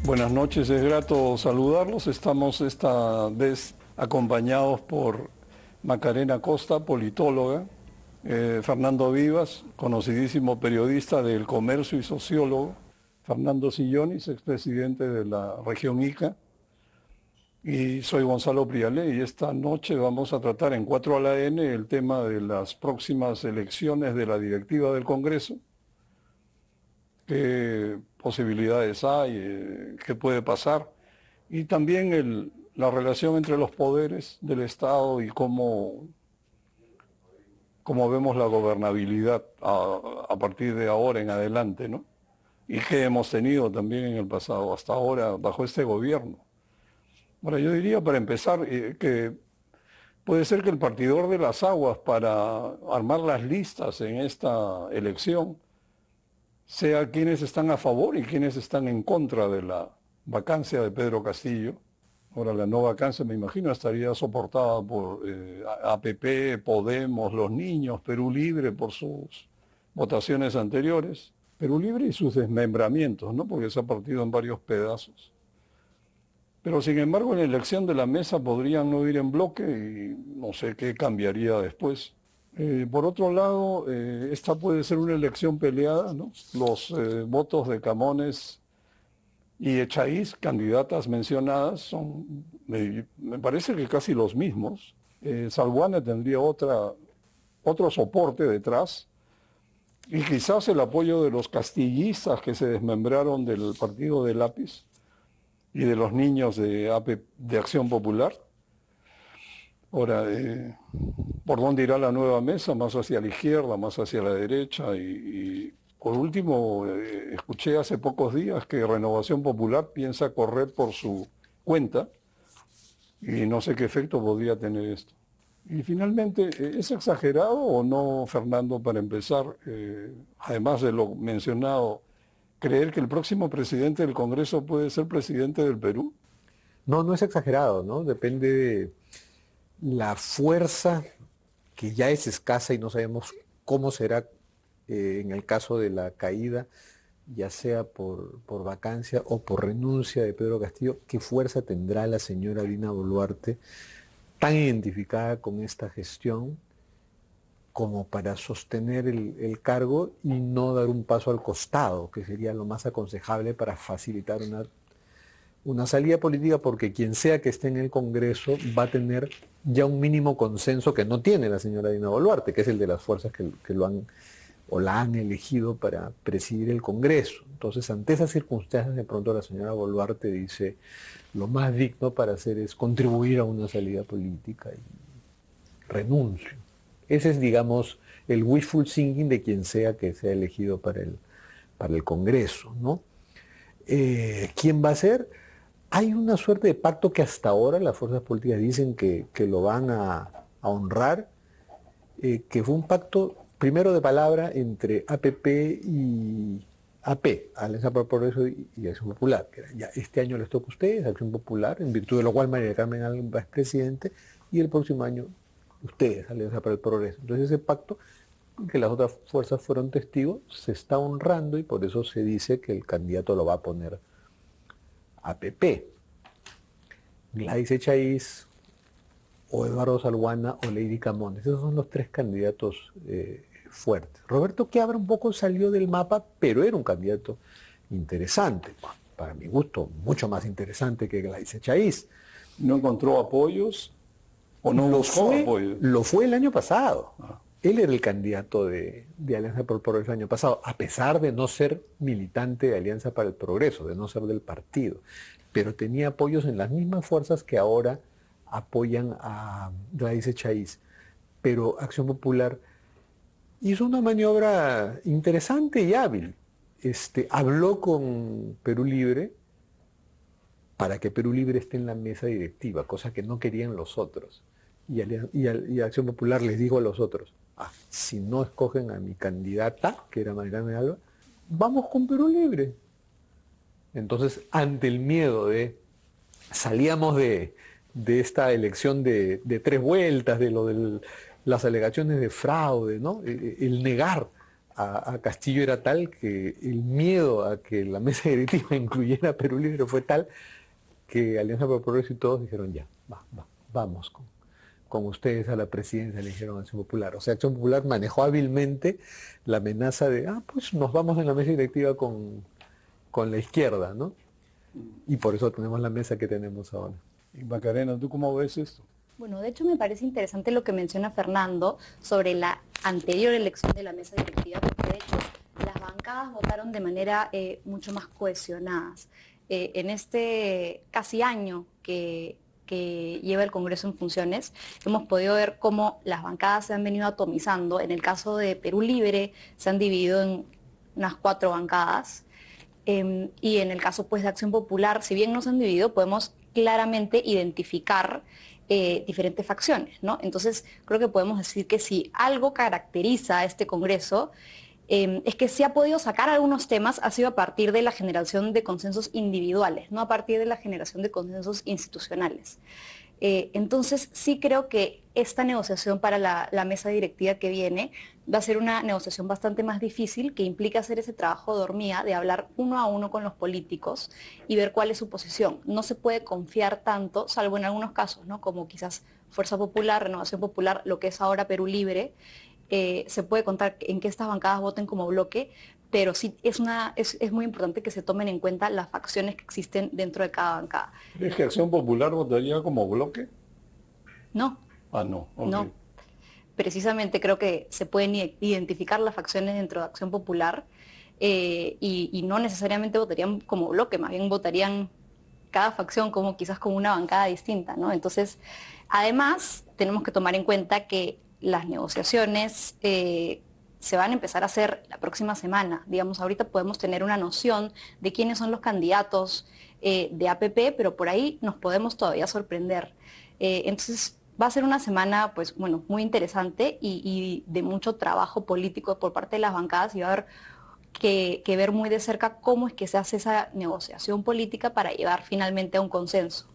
Buenas noches, es grato saludarlos. Estamos esta vez acompañados por Macarena Costa, politóloga, Fernando Vivas, conocidísimo periodista del comercio y sociólogo, Fernando Sillonis, expresidente de la región Ica, y soy Gonzalo Prialé, y esta noche vamos a tratar en 4 a la N el tema de las próximas elecciones de la directiva del Congreso. ¿Qué posibilidades hay? ¿Qué puede pasar? Y también la relación entre los poderes del Estado y cómo vemos la gobernabilidad a partir de ahora en adelante, ¿no? Y qué hemos tenido también en el pasado, hasta ahora, bajo este gobierno. Ahora, yo diría para empezar que puede ser que el partidor de las aguas para armar las listas en esta elección sea quienes están a favor y quienes están en contra de la vacancia de Pedro Castillo. Ahora, la no vacancia, me imagino, estaría soportada por APP, Podemos, Los Niños, Perú Libre por sus votaciones anteriores. Perú Libre y sus desmembramientos, ¿no? Porque se ha partido en varios pedazos. Pero sin embargo, en la elección de la mesa podrían no ir en bloque y no sé qué cambiaría después. Por otro lado, esta puede ser una elección peleada, ¿no? Los votos de Camones y Echaíz, candidatas mencionadas, son, me parece que casi los mismos. Salguana tendría otro soporte detrás y quizás el apoyo de los castillistas que se desmembraron del partido de Lápiz y de los niños de Acción Popular. Ahora, ¿por dónde irá la nueva mesa? Más hacia la izquierda, más hacia la derecha. Y por último, escuché hace pocos días que Renovación Popular piensa correr por su cuenta y no sé qué efecto podría tener esto. Y finalmente, ¿es exagerado o no, Fernando, para empezar, además de lo mencionado, creer que el próximo presidente del Congreso puede ser presidente del Perú? No, no es exagerado, ¿no? Depende de la fuerza que ya es escasa y no sabemos cómo será en el caso de la caída, ya sea por vacancia o por renuncia de Pedro Castillo, qué fuerza tendrá la señora Dina Boluarte, tan identificada con esta gestión, como para sostener el cargo y no dar un paso al costado, que sería lo más aconsejable para facilitar una salida política, porque quien sea que esté en el Congreso va a tener ya un mínimo consenso que no tiene la señora Dina Boluarte, que es el de las fuerzas que lo han o la han elegido para presidir el Congreso. Entonces, ante esas circunstancias, de pronto la señora Boluarte dice, lo más digno para hacer es contribuir a una salida política y renuncio. Ese es, digamos, el wishful thinking de quien sea que sea elegido para el Congreso, ¿no? ¿Quién va a ser? Hay una suerte de pacto que hasta ahora las fuerzas políticas dicen que lo van a honrar, que fue un pacto primero de palabra entre APP y AP, Alianza por el Progreso y Acción Popular. Que ya este año les toca a ustedes, Acción Popular, en virtud de lo cual María del Carmen Alba es presidente, y el próximo año ustedes, Alianza para el Progreso. Entonces ese pacto, que las otras fuerzas fueron testigos, se está honrando y por eso se dice que el candidato lo va a poner APP. Gladys Echaíz, o Eduardo Salguana o Lady Camones. Esos son los tres candidatos fuertes. Roberto Quiabra un poco salió del mapa, pero era un candidato interesante. Para mi gusto, mucho más interesante que Gladys Echaíz. ¿No encontró apoyos o no buscó apoyos? Lo fue el año pasado. Él era el candidato de Alianza por el Progreso el año pasado, a pesar de no ser militante de Alianza para el Progreso, de no ser del partido. Pero tenía apoyos en las mismas fuerzas que ahora apoyan a Gladys Echaíz. Pero Acción Popular hizo una maniobra interesante y hábil. Habló con Perú Libre para que Perú Libre esté en la mesa directiva, cosa que no querían los otros. Y Acción Popular les dijo a los otros, si no escogen a mi candidata, que era María Carmen Alba, vamos con Perú Libre. Entonces, ante el miedo de salíamos de esta elección de 3 vueltas, de lo de las alegaciones de fraude, ¿no? El negar a Castillo era tal que el miedo a que la mesa directiva incluyera a Perú Libre fue tal que Alianza por el Progreso y todos dijeron ya, vamos con ustedes a la presidencia, le dijeron a Acción Popular. O sea, Acción Popular manejó hábilmente la amenaza de, pues nos vamos en la mesa directiva con la izquierda, ¿no? Y por eso tenemos la mesa que tenemos ahora. Y Macarena, ¿tú cómo ves esto? Bueno, de hecho me parece interesante lo que menciona Fernando sobre la anterior elección de la mesa directiva, porque de hecho las bancadas votaron de manera mucho más cohesionadas. En este casi año que lleva el Congreso en funciones, hemos podido ver cómo las bancadas se han venido atomizando. En el caso de Perú Libre se han dividido en unas 4 bancadas. Y en el caso pues de Acción Popular, si bien no se han dividido, podemos claramente identificar diferentes facciones, ¿no? Entonces creo que podemos decir que si algo caracteriza a este Congreso, es que se ha podido sacar algunos temas, ha sido a partir de la generación de consensos individuales, no a partir de la generación de consensos institucionales. Entonces sí creo que esta negociación para la mesa directiva que viene va a ser una negociación bastante más difícil, que implica hacer ese trabajo de hormiga, de hablar uno a uno con los políticos y ver cuál es su posición. No se puede confiar tanto, salvo en algunos casos, ¿no? Como quizás Fuerza Popular, Renovación Popular, lo que es ahora Perú Libre. Se puede contar en que estas bancadas voten como bloque, pero sí es muy importante que se tomen en cuenta las facciones que existen dentro de cada bancada. ¿Crees que Acción Popular votaría como bloque? No. No. Okay. No. Precisamente creo que se pueden identificar las facciones dentro de Acción Popular y no necesariamente votarían como bloque, más bien votarían cada facción como quizás como una bancada distinta, ¿no? Entonces, además, tenemos que tomar en cuenta que las negociaciones se van a empezar a hacer la próxima semana. Digamos, ahorita podemos tener una noción de quiénes son los candidatos de APP, pero por ahí nos podemos todavía sorprender. Entonces, va a ser una semana, pues, bueno, muy interesante y de mucho trabajo político por parte de las bancadas, y va a haber que ver muy de cerca cómo es que se hace esa negociación política para llevar finalmente a un consenso.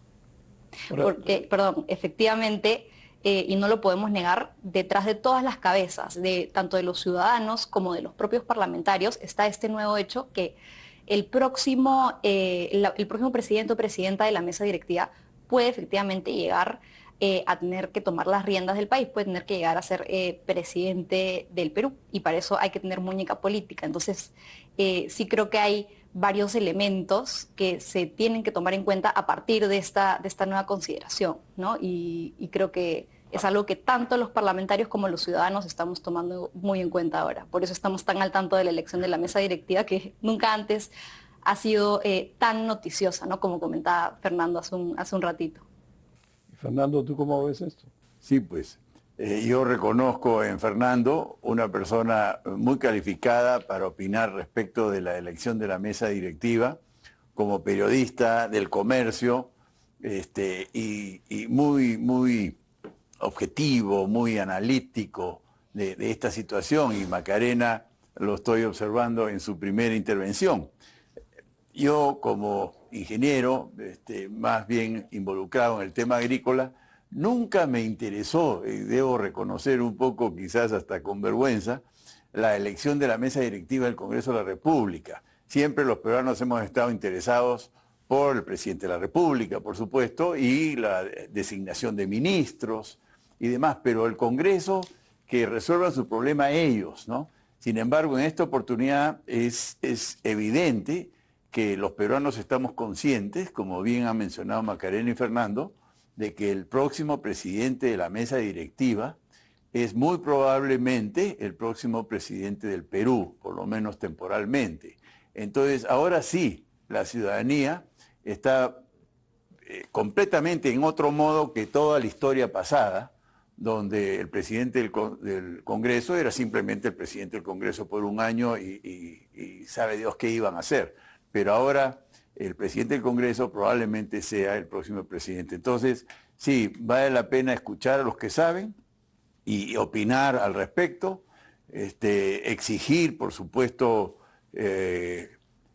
Porque, perdón, efectivamente, y no lo podemos negar, detrás de todas las cabezas, tanto de los ciudadanos como de los propios parlamentarios, está este nuevo hecho que el próximo presidente o presidenta de la mesa directiva puede efectivamente llegar a tener que tomar las riendas del país, puede tener que llegar a ser presidente del Perú, y para eso hay que tener muñeca política. Entonces, sí creo que hay varios elementos que se tienen que tomar en cuenta a partir de esta nueva consideración, ¿no? Y creo que es algo que tanto los parlamentarios como los ciudadanos estamos tomando muy en cuenta ahora. Por eso estamos tan al tanto de la elección de la mesa directiva, que nunca antes ha sido tan noticiosa, ¿no? Como comentaba Fernando hace un ratito. Fernando, ¿tú cómo ves esto? Sí, pues yo reconozco en Fernando una persona muy calificada para opinar respecto de la elección de la mesa directiva, como periodista del comercio, y muy objetivo, muy analítico de esta situación, y Macarena lo estoy observando en su primera intervención. Yo como ingeniero, más bien involucrado en el tema agrícola, nunca me interesó, y debo reconocer un poco, quizás hasta con vergüenza, la elección de la mesa directiva del Congreso de la República. Siempre los peruanos hemos estado interesados por el presidente de la República, por supuesto, y la designación de ministros y demás, pero el Congreso, que resuelvan su problema ellos, ¿no? Sin embargo, en esta oportunidad es evidente que los peruanos estamos conscientes, como bien han mencionado Macarena y Fernando, de que el próximo presidente de la mesa directiva es muy probablemente el próximo presidente del Perú, por lo menos temporalmente. Entonces, ahora sí, la ciudadanía está completamente en otro modo que toda la historia pasada, donde el presidente del Congreso era simplemente el presidente del Congreso por un año y sabe Dios qué iban a hacer. Pero ahora el presidente del Congreso probablemente sea el próximo presidente. Entonces, sí, vale la pena escuchar a los que saben y opinar al respecto, exigir, por supuesto,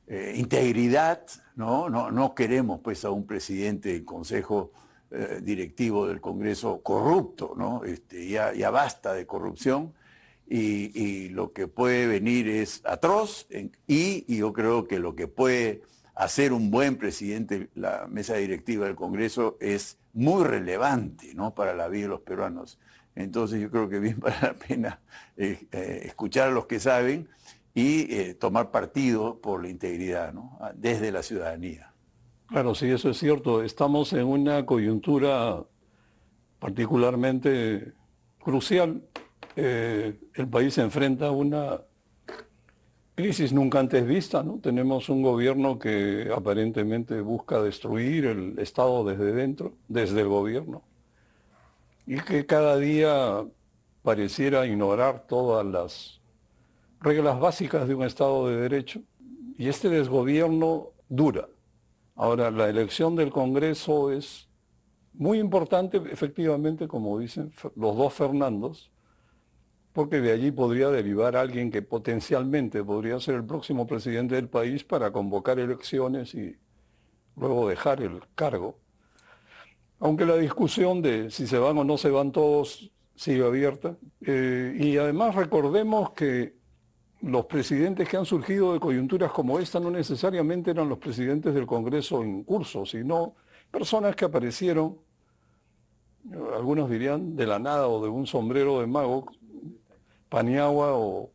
integridad, ¿no? No queremos pues a un presidente del Consejo Directivo del Congreso corrupto, ¿no? Ya basta de corrupción. y lo que puede venir es atroz, y yo creo que lo que puede hacer un buen presidente, la mesa directiva del Congreso, es muy relevante, ¿no?, para la vida de los peruanos. Entonces yo creo que bien vale la pena escuchar a los que saben y tomar partido por la integridad, ¿no?, desde la ciudadanía. Claro, sí, eso es cierto. Estamos en una coyuntura particularmente crucial. El país se enfrenta a una crisis nunca antes vista, ¿no? Tenemos un gobierno que aparentemente busca destruir el Estado desde dentro, desde el gobierno, y que cada día pareciera ignorar todas las reglas básicas de un Estado de Derecho. Y este desgobierno dura. Ahora, la elección del Congreso es muy importante, efectivamente, como dicen los dos Fernandos, porque de allí podría derivar alguien que potencialmente podría ser el próximo presidente del país para convocar elecciones y luego dejar el cargo. Aunque la discusión de si se van o no se van todos sigue abierta. Y además recordemos que los presidentes que han surgido de coyunturas como esta no necesariamente eran los presidentes del Congreso en curso, sino personas que aparecieron, algunos dirían de la nada o de un sombrero de mago, Paniagua o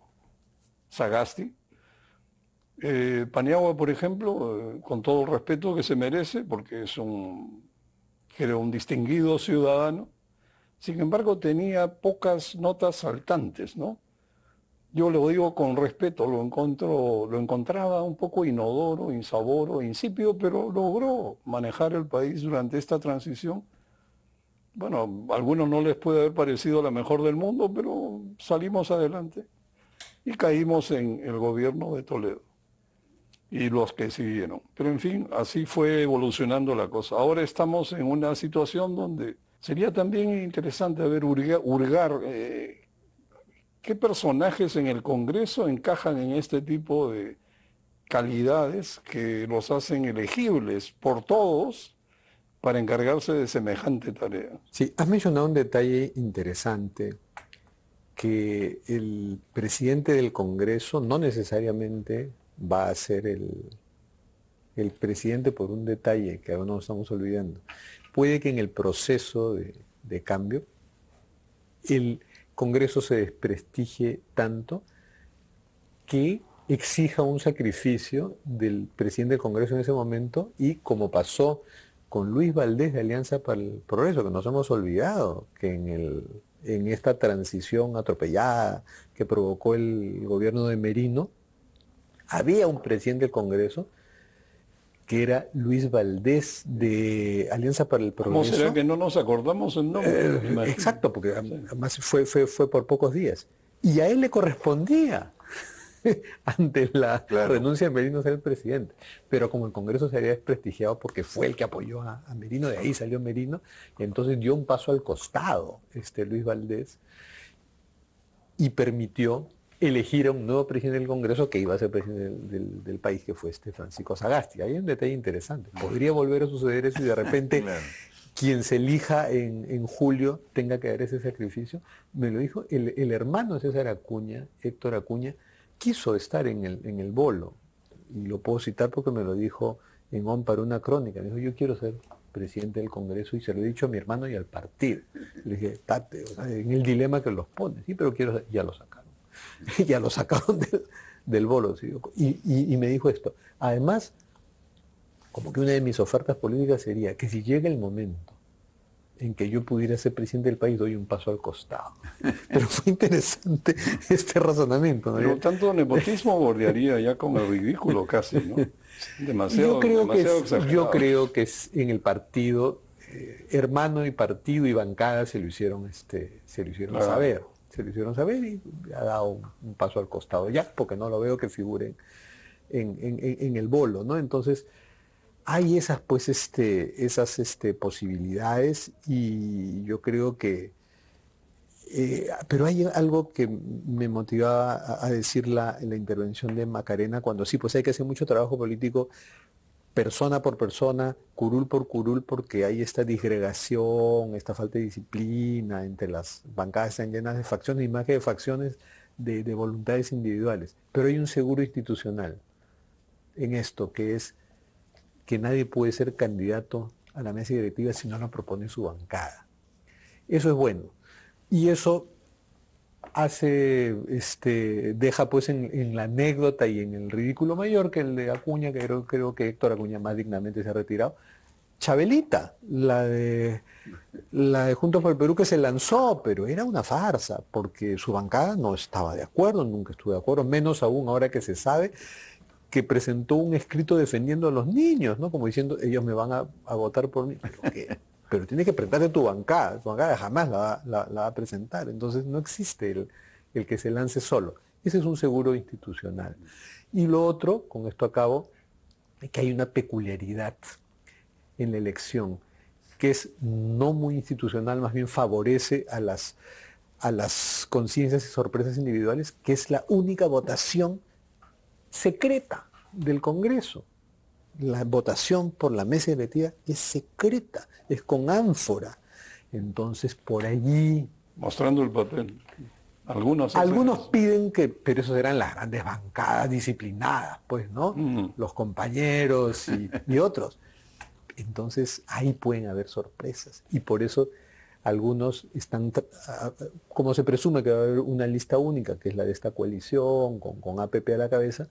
Sagasti. Paniagua, por ejemplo, con todo el respeto que se merece, porque es era un distinguido ciudadano, sin embargo tenía pocas notas saltantes, ¿no? Yo lo digo con respeto, lo encontraba un poco inodoro, insaboro, insípido, pero logró manejar el país durante esta transición. Bueno, a algunos no les puede haber parecido la mejor del mundo, pero salimos adelante y caímos en el gobierno de Toledo y los que siguieron. Pero en fin, así fue evolucionando la cosa. Ahora estamos en una situación donde sería también interesante hurgar qué personajes en el Congreso encajan en este tipo de calidades que los hacen elegibles por todos para encargarse de semejante tarea. Sí, has mencionado un detalle interesante, que el presidente del Congreso no necesariamente va a ser el presidente por un detalle que ahora nos estamos olvidando. Puede que en el proceso de cambio el Congreso se desprestigie tanto que exija un sacrificio del presidente del Congreso en ese momento, y como pasó con Luis Valdés de Alianza para el Progreso, que nos hemos olvidado que en esta transición atropellada que provocó el gobierno de Merino, había un presidente del Congreso que era Luis Valdés de Alianza para el Progreso. ¿Cómo será que no nos acordamos el nombre? Exacto, porque además fue por pocos días. Y a él le correspondía, ante la renuncia de Merino, ser el presidente. Pero como el Congreso se había desprestigiado porque fue el que apoyó a Merino, de ahí salió Merino, y entonces dio un paso al costado Luis Valdés y permitió elegir a un nuevo presidente del Congreso que iba a ser presidente del país, que fue Francisco Sagasti. Hay un detalle interesante. Podría volver a suceder eso y de repente quien se elija en julio tenga que dar ese sacrificio. Me lo dijo el hermano de César Acuña, Héctor Acuña, quiso estar en el bolo, y lo puedo citar porque me lo dijo en ON para una crónica. Me dijo: yo quiero ser presidente del Congreso, y se lo he dicho a mi hermano y al partido. Le dije: tate, o sea, en el dilema que los pone. Sí, pero quiero ser. Ya lo sacaron. Ya lo sacaron del bolo. ¿Sí? Y me dijo esto: además, como que una de mis ofertas políticas sería que si llega el momento en que yo pudiera ser presidente del país, doy un paso al costado. Pero fue interesante este razonamiento, ¿no? Pero tanto nepotismo bordearía ya con el ridículo casi, ¿no? Demasiado exagerado. Yo creo que en el partido, hermano y partido y bancada se lo hicieron saber. Se lo hicieron saber, y ha dado un paso al costado ya, porque no lo veo que figure en el bolo, ¿no? Entonces, hay esas posibilidades, y yo creo que pero hay algo que me motivaba a decir la intervención de Macarena, cuando sí, pues hay que hacer mucho trabajo político, persona por persona, curul por curul, porque hay esta disgregación, esta falta de disciplina entre las bancadas, están llenas de facciones, y más que de facciones, de voluntades individuales. Pero hay un seguro institucional en esto, que es que nadie puede ser candidato a la mesa directiva si no lo propone su bancada. Eso es bueno. Y eso deja pues en la anécdota y en el ridículo mayor que el de Acuña, que creo que Héctor Acuña más dignamente se ha retirado. Chabelita, la de Juntos por el Perú, que se lanzó, pero era una farsa, porque su bancada no estaba de acuerdo, nunca estuvo de acuerdo, menos aún ahora que se sabe que presentó un escrito defendiendo a los niños, ¿no? Como diciendo, ellos me van a votar por mí. Pero tienes que presentarte tu bancada jamás la va a presentar. Entonces no existe el que se lance solo. Ese es un seguro institucional. Y lo otro, con esto acabo, es que hay una peculiaridad en la elección, que es no muy institucional, más bien favorece a las conciencias y sorpresas individuales, que es la única votación secreta del Congreso. La votación por la mesa directiva es secreta, es con ánfora. Entonces, por allí... Mostrando el papel. Algunos piden que, pero eso serán las grandes bancadas disciplinadas, pues, ¿no? Los compañeros y otros. Entonces, ahí pueden haber sorpresas. Y por eso algunos están, como se presume que va a haber una lista única, que es la de esta coalición, con APP a la cabeza,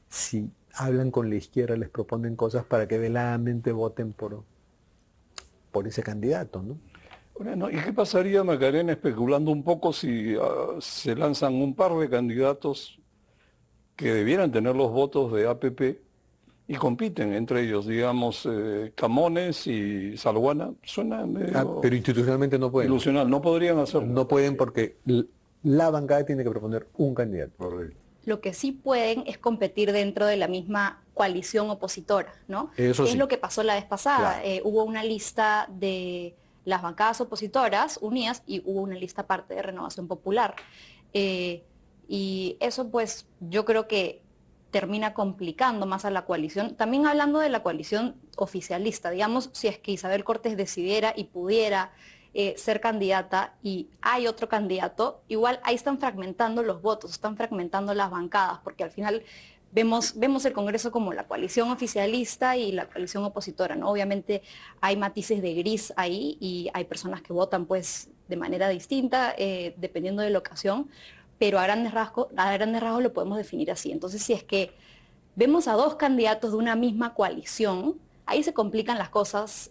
si hablan con la izquierda, les proponen cosas para que veladamente voten por ese candidato, ¿no? Bueno, ¿y qué pasaría, Macarena, especulando un poco, si se lanzan un par de candidatos que debieran tener los votos de APP y compiten entre ellos, digamos, Camones y Salguana? Suena medio pero institucionalmente no pueden. ilusional, no podrían hacerlo. No pueden porque la bancada tiene que proponer un candidato. Correcto. Lo que sí pueden es competir dentro de la misma coalición opositora, ¿no? Eso es sí. Lo que pasó la vez pasada. Claro. Hubo una lista de las bancadas opositoras unidas y hubo una lista aparte de Renovación Popular. Y eso pues yo creo que termina complicando más a la coalición. También hablando de la coalición oficialista, digamos, si es que Isabel Cortés decidiera y pudiera ser candidata y hay otro candidato, igual ahí están fragmentando los votos, están fragmentando las bancadas, porque al final vemos el Congreso como la coalición oficialista y la coalición opositora, ¿no? Obviamente hay matices de gris ahí y hay personas que votan pues de manera distinta, dependiendo de la ocasión, pero a grandes rasgos lo podemos definir así. Entonces, si es que vemos a dos candidatos de una misma coalición, ahí se complican las cosas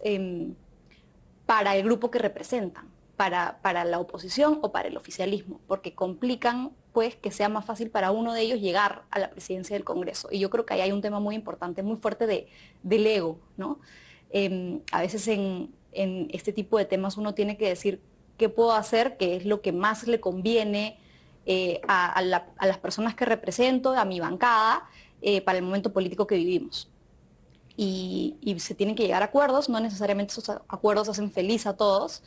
para el grupo que representan, para la oposición o para el oficialismo, porque complican pues que sea más fácil para uno de ellos llegar a la presidencia del Congreso. Y yo creo que ahí hay un tema muy importante, muy fuerte del ego, ¿no? A veces en este tipo de temas uno tiene que decir qué puedo hacer, qué es lo que más le conviene a las personas que represento, a mi bancada, para el momento político que vivimos. Y se tienen que llegar a acuerdos, no necesariamente esos acuerdos hacen feliz a todos,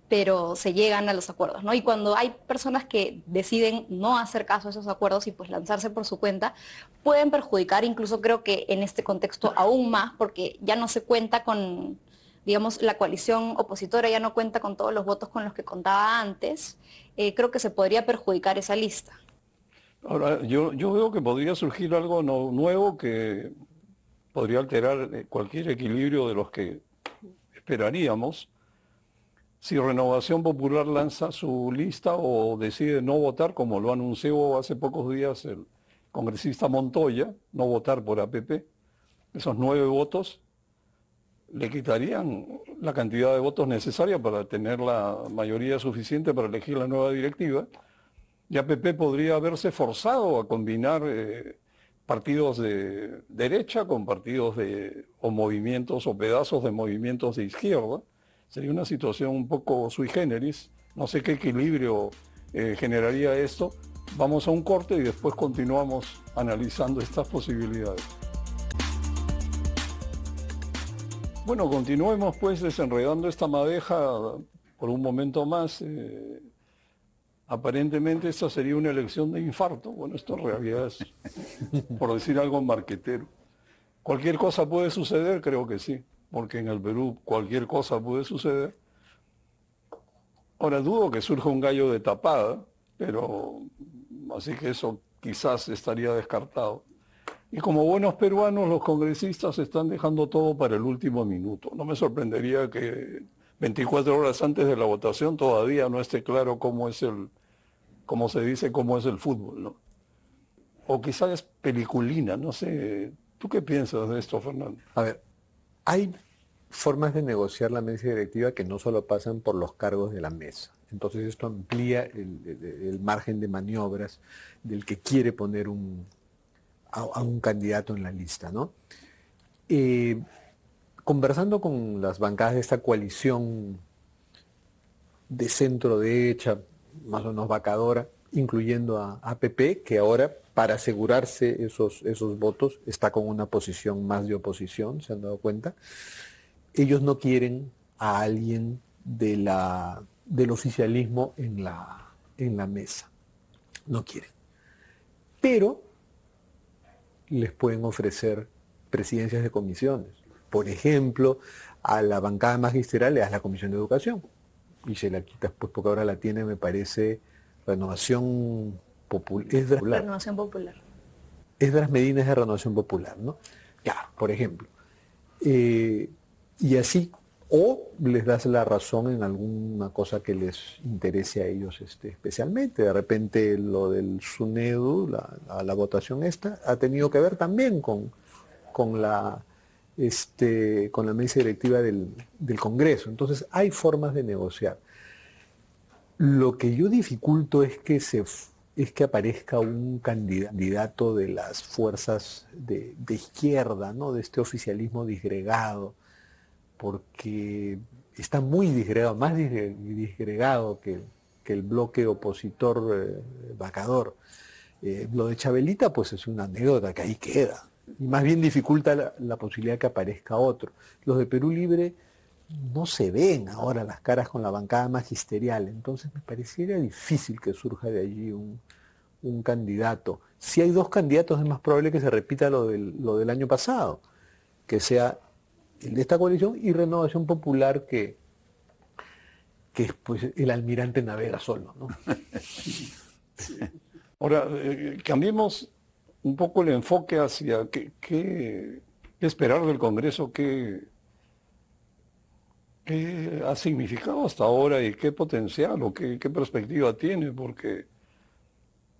pero se llegan a los acuerdos, ¿no? Y cuando hay personas que deciden no hacer caso a esos acuerdos y pues lanzarse por su cuenta, pueden perjudicar, incluso creo que en este contexto aún más, porque ya no se cuenta con, digamos, la coalición opositora ya no cuenta con todos los votos con los que contaba antes. Creo que se podría perjudicar esa lista. Ahora, yo veo que podría surgir algo nuevo que podría alterar cualquier equilibrio de los que esperaríamos. Si Renovación Popular lanza su lista o decide no votar, como lo anunció hace pocos días el congresista Montoya, no votar por APP, esos 9 votos le quitarían la cantidad de votos necesaria para tener la mayoría suficiente para elegir la nueva directiva, y APP podría haberse forzado a combinar partidos de derecha con partidos o movimientos o pedazos de movimientos de izquierda. Sería una situación un poco sui generis. No sé qué equilibrio generaría esto. Vamos a un corte y después continuamos analizando estas posibilidades. Bueno, continuemos pues desenredando esta madeja por un momento más. Aparentemente esta sería una elección de infarto. Bueno, esto en realidad es, por decir algo, marquetero. ¿Cualquier cosa puede suceder? Creo que sí, porque en el Perú cualquier cosa puede suceder. Ahora dudo que surja un gallo de tapada, pero así que eso quizás estaría descartado. Y como buenos peruanos, los congresistas están dejando todo para el último minuto. No me sorprendería que 24 horas antes de la votación todavía no esté claro cómo es como se dice, cómo es el fútbol, ¿no? O quizás es peliculina, no sé. ¿Tú qué piensas de esto, Fernando? A ver, hay formas de negociar la mesa directiva que no solo pasan por los cargos de la mesa. Entonces esto amplía el margen de maniobras del que quiere poner a un candidato en la lista, ¿no? Conversando con las bancadas de esta coalición de centro derecha, más o menos vacadora, incluyendo a APP, que ahora, para asegurarse esos votos, está con una posición más de oposición, ¿se han dado cuenta? Ellos no quieren a alguien del oficialismo en la mesa. No quieren. Pero les pueden ofrecer presidencias de comisiones. Por ejemplo, a la bancada magisterial le das la Comisión de Educación y se la quitas, pues porque ahora la tiene, me parece, Renovación Popular. Renovación Popular. Esdras Medina es de Renovación Popular, ¿no? Ya, por ejemplo. Y así, o les das la razón en alguna cosa que les interese a ellos especialmente. De repente lo del SUNEDU, la votación esta, ha tenido que ver también con la mesa directiva del Congreso. Entonces hay formas de negociar. Lo que yo dificulto es que aparezca un candidato de las fuerzas de izquierda, ¿no? De este oficialismo disgregado, porque está muy disgregado, más disgregado que el bloque opositor vacador. Lo de Chabelita pues es una anécdota que ahí queda, y más bien dificulta la posibilidad que aparezca otro. Los de Perú Libre no se ven ahora las caras con la bancada magisterial, entonces me pareciera difícil que surja de allí un candidato. Si hay dos candidatos es más probable que se repita lo del año pasado, que sea el de esta coalición y Renovación Popular, que pues el almirante navega solo, ¿no? Ahora, cambiemos un poco el enfoque hacia qué esperar del Congreso, qué ha significado hasta ahora y qué potencial o qué perspectiva tiene, porque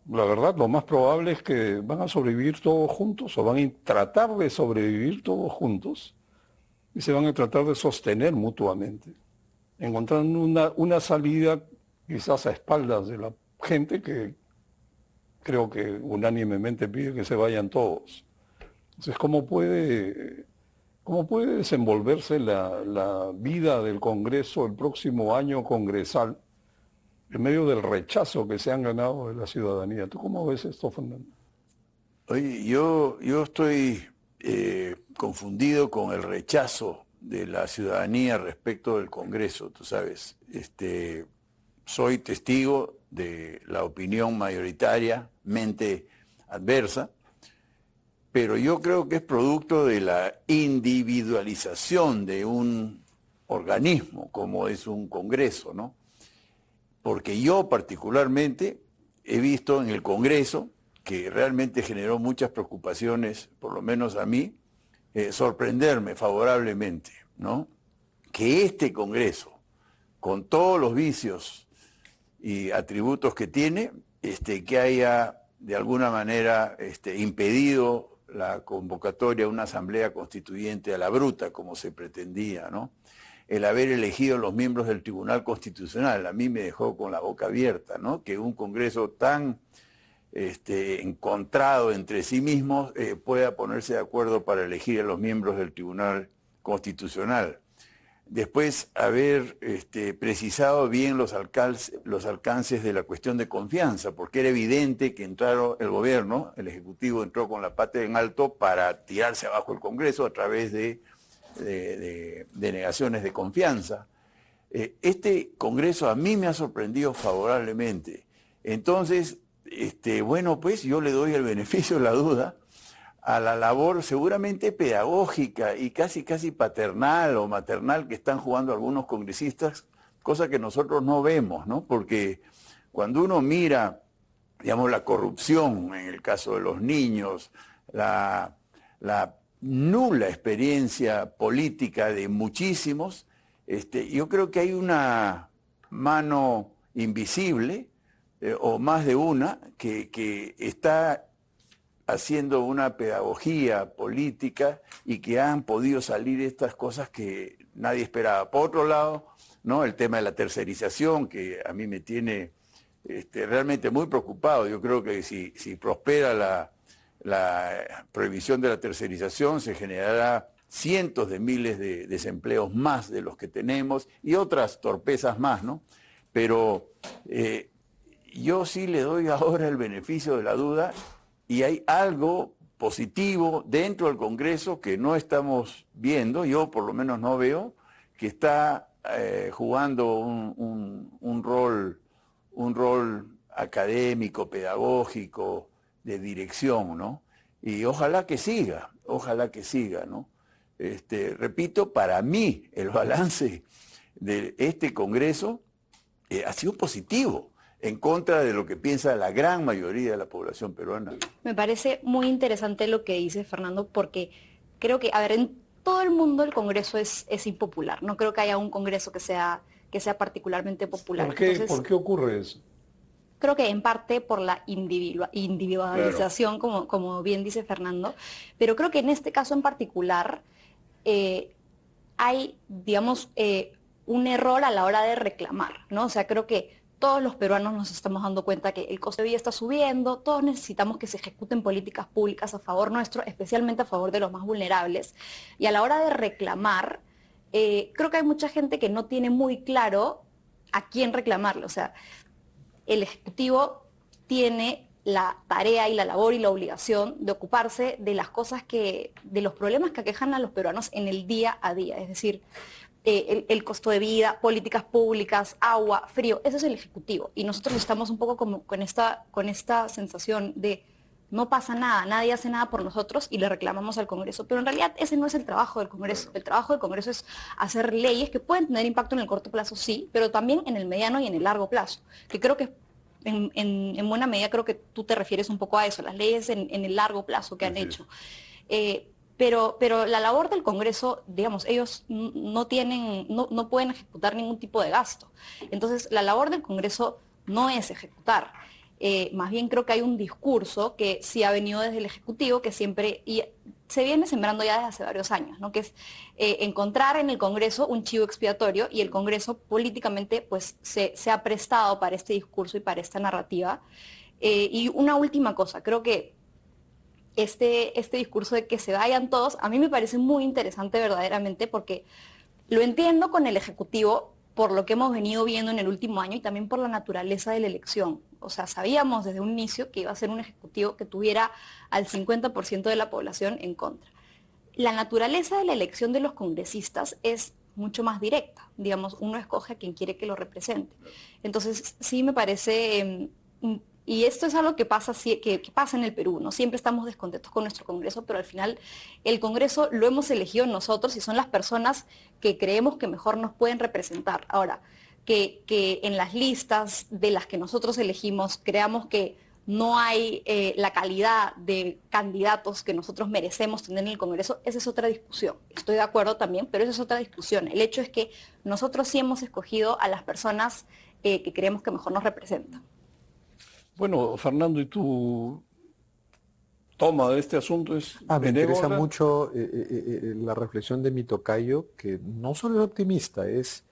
la verdad lo más probable es que van a sobrevivir todos juntos o van a tratar de sobrevivir todos juntos y se van a tratar de sostener mutuamente, encontrando una salida quizás a espaldas de la gente que creo que unánimemente pide que se vayan todos. Entonces, ¿cómo puede desenvolverse la vida del Congreso el próximo año congresal en medio del rechazo que se han ganado de la ciudadanía? ¿Tú cómo ves esto, Fernando? Oye, yo estoy confundido con el rechazo de la ciudadanía respecto del Congreso, tú sabes. Soy testigo de la opinión mayoritariamente adversa, pero yo creo que es producto de la individualización de un organismo como es un Congreso, ¿no? Porque yo particularmente he visto en el Congreso, que realmente generó muchas preocupaciones, por lo menos a mí, sorprenderme favorablemente, ¿no? Que este Congreso, con todos los vicios y atributos que tiene, que haya de alguna manera impedido la convocatoria a una asamblea constituyente a la bruta, como se pretendía, ¿no? El haber elegido los miembros del Tribunal Constitucional, a mí me dejó con la boca abierta, ¿no? Que un Congreso tan encontrado entre sí mismos pueda ponerse de acuerdo para elegir a los miembros del Tribunal Constitucional. Después, haber precisado bien los alcances de la cuestión de confianza, porque era evidente que el gobierno, el Ejecutivo, entró con la pata en alto para tirarse abajo el Congreso a través de negaciones de confianza. Este Congreso a mí me ha sorprendido favorablemente. Entonces, bueno, pues yo le doy el beneficio de la duda a la labor seguramente pedagógica y casi paternal o maternal que están jugando algunos congresistas, cosa que nosotros no vemos, ¿no? Porque cuando uno mira, digamos, la corrupción en el caso de los niños, la nula experiencia política de muchísimos, yo creo que hay una mano invisible, o más de una, que está haciendo una pedagogía política y que han podido salir estas cosas que nadie esperaba. Por otro lado, ¿no?, el tema de la tercerización, que a mí me tiene realmente muy preocupado. Yo creo que si prospera la prohibición de la tercerización, se generará cientos de miles de desempleos más de los que tenemos y otras torpezas más, ¿no? Pero yo sí le doy ahora el beneficio de la duda y hay algo positivo dentro del Congreso que no estamos viendo, yo por lo menos no veo, que está jugando un rol académico, pedagógico, de dirección, ¿no? Y ojalá que siga, ¿no? Repito, para mí el balance de este Congreso ha sido positivo, en contra de lo que piensa la gran mayoría de la población peruana. Me parece muy interesante lo que dice Fernando, porque creo que, a ver, en todo el mundo el Congreso es impopular. No creo que haya un Congreso que sea particularmente popular. Entonces, ¿por qué ocurre eso? Creo que en parte por la individualización, claro, como bien dice Fernando, pero creo que en este caso en particular hay, digamos, un error a la hora de reclamar, ¿no? O sea, creo que todos los peruanos nos estamos dando cuenta que el costo de vida está subiendo, todos necesitamos que se ejecuten políticas públicas a favor nuestro, especialmente a favor de los más vulnerables, y a la hora de reclamar, creo que hay mucha gente que no tiene muy claro a quién reclamarle. O sea, el Ejecutivo tiene la tarea y la labor y la obligación de ocuparse de las cosas de los problemas que aquejan a los peruanos en el día a día, es decir, el costo de vida, políticas públicas, agua, frío, eso es el Ejecutivo. Y nosotros estamos un poco como con esta sensación de no pasa nada, nadie hace nada por nosotros y le reclamamos al Congreso. Pero en realidad ese no es el trabajo del Congreso. El trabajo del Congreso es hacer leyes que pueden tener impacto en el corto plazo, sí, pero también en el mediano y en el largo plazo. Que creo que en buena medida creo que tú te refieres un poco a eso, las leyes en el largo plazo que han hecho. Pero la labor del Congreso, digamos, ellos no pueden ejecutar ningún tipo de gasto. Entonces, la labor del Congreso no es ejecutar. Más bien creo que hay un discurso que sí ha venido desde el Ejecutivo, que siempre, y se viene sembrando ya desde hace varios años, ¿no? Que es encontrar en el Congreso un chivo expiatorio, y el Congreso políticamente pues se ha prestado para este discurso y para esta narrativa. Y una última cosa, creo que este discurso de que se vayan todos, a mí me parece muy interesante verdaderamente, porque lo entiendo con el Ejecutivo por lo que hemos venido viendo en el último año y también por la naturaleza de la elección. O sea, sabíamos desde un inicio que iba a ser un Ejecutivo que tuviera al 50% de la población en contra. La naturaleza de la elección de los congresistas es mucho más directa. Digamos, uno escoge a quien quiere que lo represente. Entonces, sí me parece... Y esto es algo que pasa en el Perú, ¿no? Siempre estamos descontentos con nuestro Congreso, pero al final el Congreso lo hemos elegido nosotros y son las personas que creemos que mejor nos pueden representar. Ahora, que en las listas de las que nosotros elegimos creamos que no hay la calidad de candidatos que nosotros merecemos tener en el Congreso, esa es otra discusión. Estoy de acuerdo también, pero esa es otra discusión. El hecho es que nosotros sí hemos escogido a las personas que creemos que mejor nos representan. Bueno, Fernando, ¿y tu toma de este asunto es me interesa benévola? mucho la reflexión de mi tocayo, que no solo es optimista, es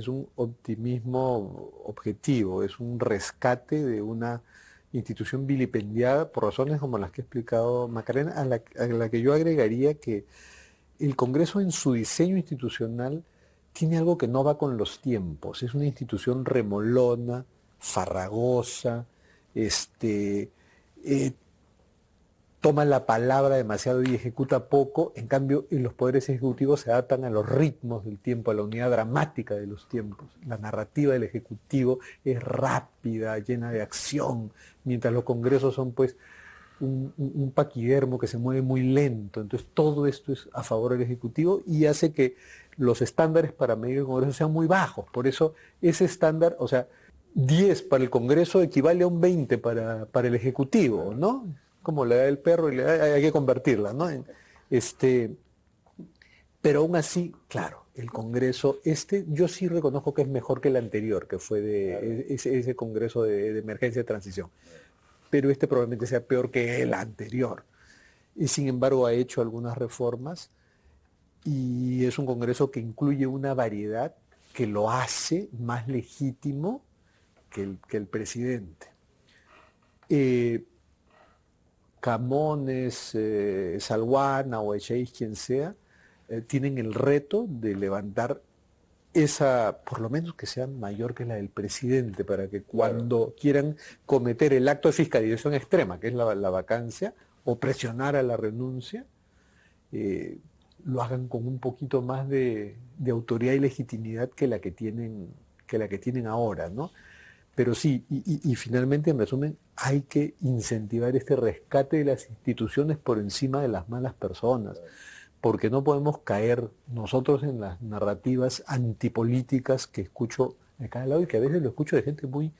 un optimismo objetivo, es un rescate de una institución vilipendiada por razones como las que ha explicado Macarena, a la que yo agregaría que el Congreso en su diseño institucional tiene algo que no va con los tiempos, es una institución remolona, farragosa, toma la palabra demasiado y ejecuta poco. En cambio, los poderes ejecutivos se adaptan a los ritmos del tiempo, a la unidad dramática de los tiempos. La narrativa del Ejecutivo es rápida, llena de acción, mientras los congresos son pues un paquidermo que se mueve muy lento. Entonces todo esto es a favor del Ejecutivo y hace que los estándares para medir el Congreso sean muy bajos. Por eso ese estándar, o sea, 10 para el Congreso equivale a un 20 para el Ejecutivo, ¿no? Como la edad del perro y hay que convertirla, ¿no? Pero aún así, claro, el Congreso, yo sí reconozco que es mejor que el anterior, que fue ese Congreso de emergencia de transición. Pero probablemente sea peor que el anterior. Y sin embargo ha hecho algunas reformas y es un Congreso que incluye una variedad que lo hace más legítimo que el presidente. Camones, Salguana o Echeiz, quien sea, tienen el reto de levantar por lo menos que sea mayor que la del presidente, para que cuando quieran cometer el acto de fiscalización extrema, que es la vacancia, o presionar a la renuncia, lo hagan con un poquito más de autoridad y legitimidad que la que tienen ahora, ¿no? Pero sí, y finalmente, en resumen, hay que incentivar este rescate de las instituciones por encima de las malas personas, porque no podemos caer nosotros en las narrativas antipolíticas que escucho de cada lado y que a veces lo escucho de gente muy,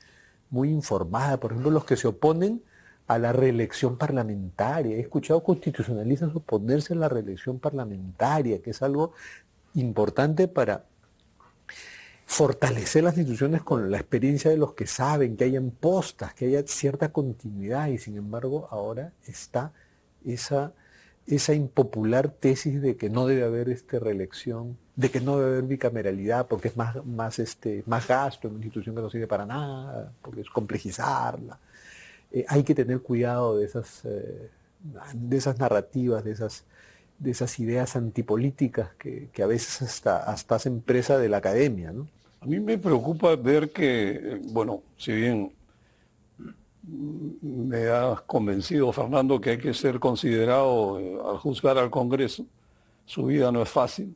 muy informada. Por ejemplo, los que se oponen a la reelección parlamentaria. He escuchado constitucionalistas oponerse a la reelección parlamentaria, que es algo importante para fortalecer las instituciones con la experiencia de los que saben, que hayan postas, que haya cierta continuidad, y sin embargo ahora está esa impopular tesis de que no debe haber reelección, de que no debe haber bicameralidad porque es más gasto en una institución que no sirve para nada, porque es complejizarla. Hay que tener cuidado de esas narrativas, de esas ideas antipolíticas que a veces hasta hacen presa de la academia, ¿no? A mí me preocupa ver que, bueno, si bien me has convencido, Fernando, que hay que ser considerado al juzgar al Congreso, su vida no es fácil.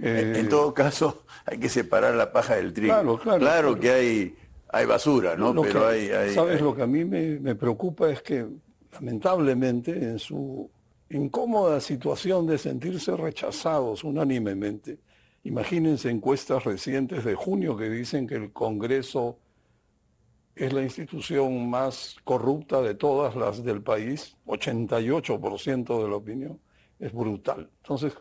En todo caso, hay que separar la paja del trigo. Claro que hay basura, ¿no? Pero ¿sabes? Lo que a mí me preocupa es que, lamentablemente, en su incómoda situación de sentirse rechazados unánimemente, imagínense encuestas recientes de junio que dicen que el Congreso es la institución más corrupta de todas las del país, 88% de la opinión, es brutal. Entonces,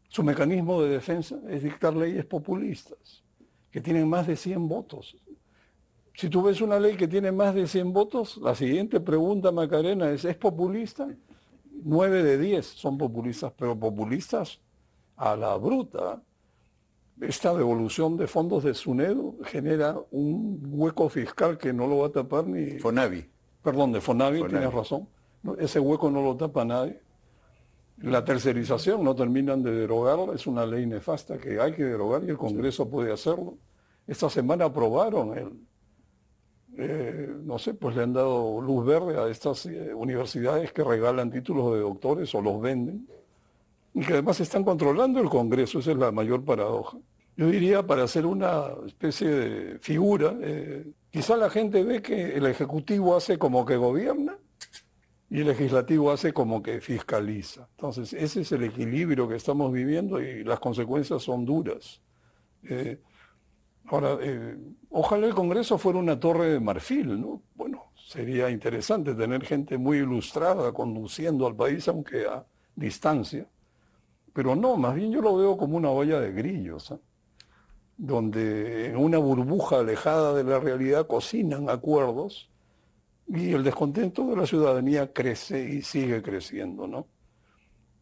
su mecanismo de defensa es dictar leyes populistas, que tienen más de 100 votos. Si tú ves una ley que tiene más de 100 votos, la siguiente pregunta, Macarena, ¿es populista? 9 de 10 son populistas, pero populistas a la bruta. Esta devolución de fondos de SUNEDO genera un hueco fiscal que no lo va a tapar ni... Fonavi. Perdón, de Fonavi. Tienes razón. Ese hueco no lo tapa nadie. La tercerización no terminan de derogarla, es una ley nefasta que hay que derogar y el Congreso puede hacerlo. Esta semana aprobaron no sé, pues le han dado luz verde a estas universidades que regalan títulos de doctores o los venden, y que además están controlando el Congreso. Esa es la mayor paradoja. Yo diría, para hacer una especie de figura, quizá la gente ve que el Ejecutivo hace como que gobierna y el Legislativo hace como que fiscaliza. Entonces, ese es el equilibrio que estamos viviendo y las consecuencias son duras. Ahora, ojalá el Congreso fuera una torre de marfil, ¿no? Bueno, sería interesante tener gente muy ilustrada conduciendo al país, aunque a distancia. Pero no, más bien yo lo veo como una olla de grillos, ¿eh? Donde en una burbuja alejada de la realidad cocinan acuerdos y el descontento de la ciudadanía crece y sigue creciendo, ¿no?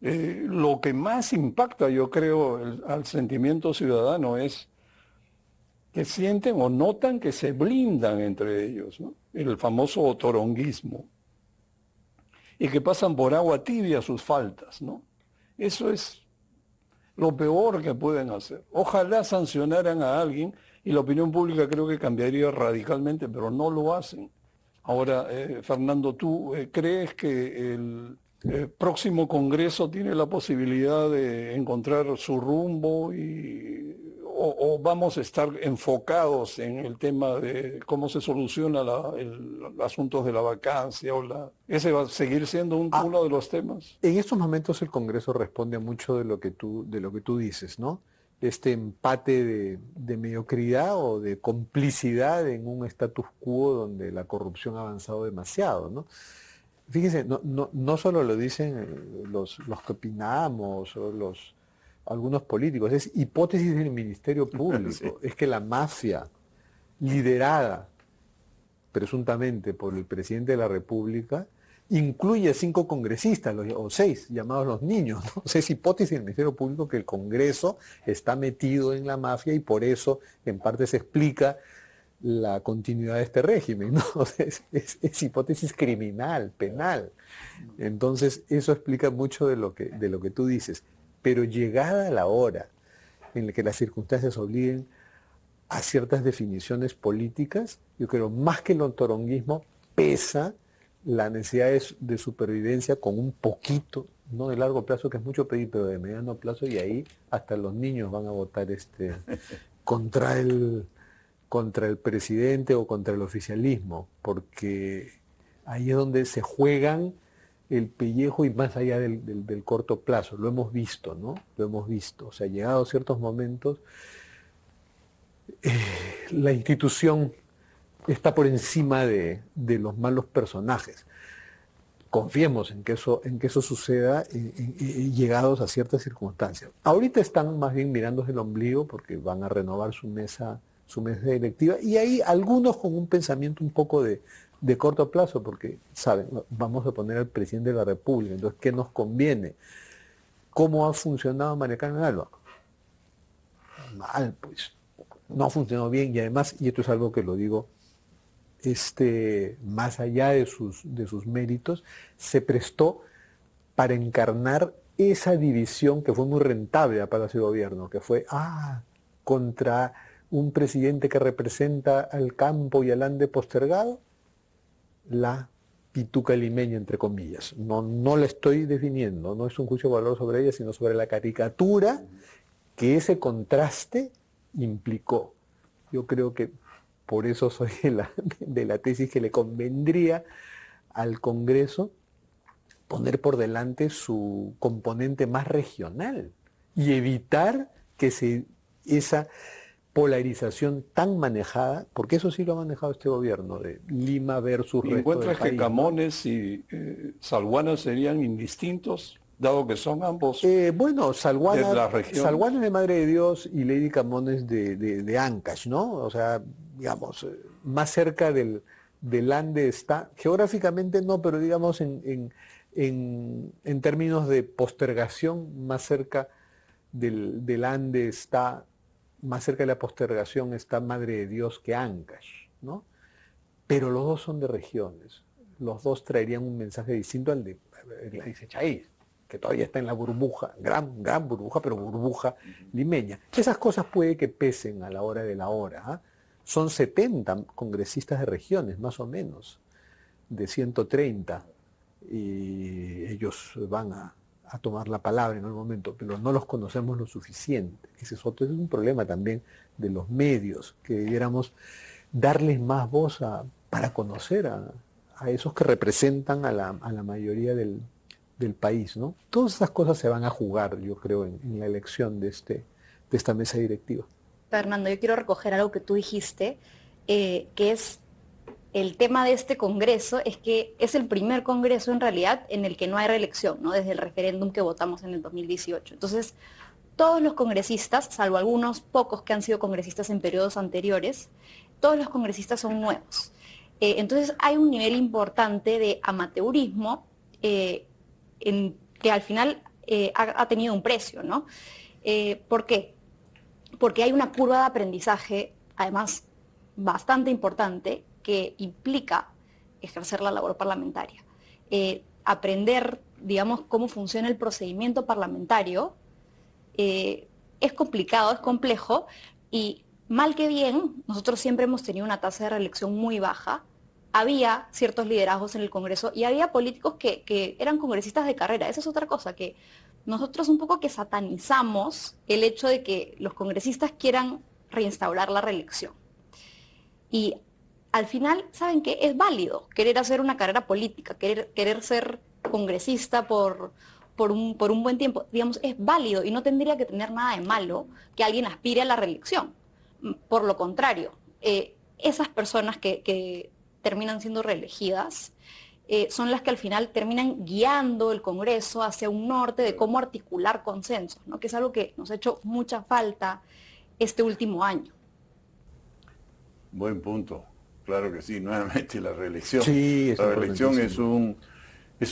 Lo que más impacta, yo creo, al sentimiento ciudadano es que sienten o notan que se blindan entre ellos, ¿no? El famoso toronguismo, y que pasan por agua tibia sus faltas, ¿no? Eso es lo peor que pueden hacer. Ojalá sancionaran a alguien y la opinión pública creo que cambiaría radicalmente, pero no lo hacen. Ahora, Fernando, ¿tú crees que el próximo Congreso tiene la posibilidad de encontrar su rumbo o vamos a estar enfocados en el tema de cómo se soluciona el asunto de la vacancia? ¿Ese va a seguir siendo uno de los temas? En estos momentos el Congreso responde a mucho de lo que tú dices, ¿no? este empate de mediocridad o de complicidad en un status quo donde la corrupción ha avanzado demasiado, ¿no? Fíjense, no solo lo dicen los que opinamos o algunos políticos, es hipótesis del Ministerio Público. Sí. Es que la mafia, liderada presuntamente por el presidente de la República, incluye a 5 congresistas, o 6, llamados los niños, ¿no? O sea, es hipótesis del Ministerio Público que el Congreso está metido en la mafia y por eso en parte se explica la continuidad de este régimen, ¿no? O sea, es hipótesis criminal, penal. Entonces, eso explica mucho de lo que tú dices. Pero llegada la hora en la que las circunstancias obliguen a ciertas definiciones políticas, yo creo, más que el toronguismo, pesa la necesidad de supervivencia con un poquito, no de largo plazo, que es mucho pedir, pero de mediano plazo, y ahí hasta los niños van a votar contra el presidente o contra el oficialismo, porque ahí es donde se juegan el pellejo y más allá del corto plazo. Lo hemos visto, ¿no? Lo hemos visto. O sea, llegados ciertos momentos, la institución está por encima de los malos personajes. Confiemos en que eso suceda llegados a ciertas circunstancias. Ahorita están más bien mirándose el ombligo porque van a renovar su mesa directiva, y hay algunos con un pensamiento un poco de corto plazo, porque, saben, vamos a poner al presidente de la República, entonces, ¿qué nos conviene? ¿Cómo ha funcionado María Carmen Alba? Mal, pues. No ha funcionado bien, y además, y esto es algo que lo digo, más allá de sus méritos, se prestó para encarnar esa división que fue muy rentable a Palacio de Gobierno, que fue, contra un presidente que representa al campo y al ande postergado, la pituca limeña, entre comillas. No la estoy definiendo, no es un juicio de valor sobre ella, sino sobre la caricatura que ese contraste implicó. Yo creo que por eso soy de la tesis que le convendría al Congreso poner por delante su componente más regional y evitar que esa polarización tan manejada, porque eso sí lo ha manejado este gobierno, de Lima versus ¿Y resto encuentras del que país, ¿no? Camones y Salguana serían indistintos, dado que son ambos Bueno, de la región? Salguana es de Madre de Dios y Lady Camones de Ancash, ¿no? O sea, digamos, más cerca del Ande está, geográficamente no, pero digamos en términos de postergación, más cerca del Ande está, más cerca de la postergación está Madre de Dios que Ancash, ¿no? Pero los dos son de regiones, los dos traerían un mensaje distinto al de Gladys Echaíz, que todavía está en la burbuja, gran burbuja, pero burbuja limeña. Esas cosas puede que pesen a la hora de la hora, ¿ah? Son 70 congresistas de regiones, más o menos, de 130, y ellos van a tomar la palabra en algún momento, pero no los conocemos lo suficiente. Ese es un problema también de los medios, que debiéramos darles más voz para conocer a esos que representan a la mayoría del país, ¿no? Todas esas cosas se van a jugar, yo creo, en la elección de esta mesa directiva. Fernando, yo quiero recoger algo que tú dijiste, que es el tema de este congreso, es que es el primer congreso en realidad en el que no hay reelección, ¿no? Desde el referéndum que votamos en el 2018. Entonces, todos los congresistas, salvo algunos pocos que han sido congresistas en periodos anteriores, todos los congresistas son nuevos. Entonces, hay un nivel importante de amateurismo que al final ha tenido un precio, ¿no? ¿Por qué? Porque hay una curva de aprendizaje, además, bastante importante, que implica ejercer la labor parlamentaria. Aprender, digamos, cómo funciona el procedimiento parlamentario es complicado, es complejo, y mal que bien, nosotros siempre hemos tenido una tasa de reelección muy baja. Había ciertos liderazgos en el Congreso y había políticos que eran congresistas de carrera. Esa es otra cosa, que nosotros un poco que satanizamos el hecho de que los congresistas quieran reinstaurar la reelección. Y al final, ¿saben qué? Es válido querer hacer una carrera política, querer ser congresista por por un buen tiempo, digamos, es válido y no tendría que tener nada de malo que alguien aspire a la reelección. Por lo contrario, esas personas que terminan siendo reelegidas son las que al final terminan guiando el Congreso hacia un norte de cómo articular consensos, ¿no? Que es algo que nos ha hecho mucha falta este último año. Buen punto. Claro que sí, nuevamente la reelección. Sí, la reelección es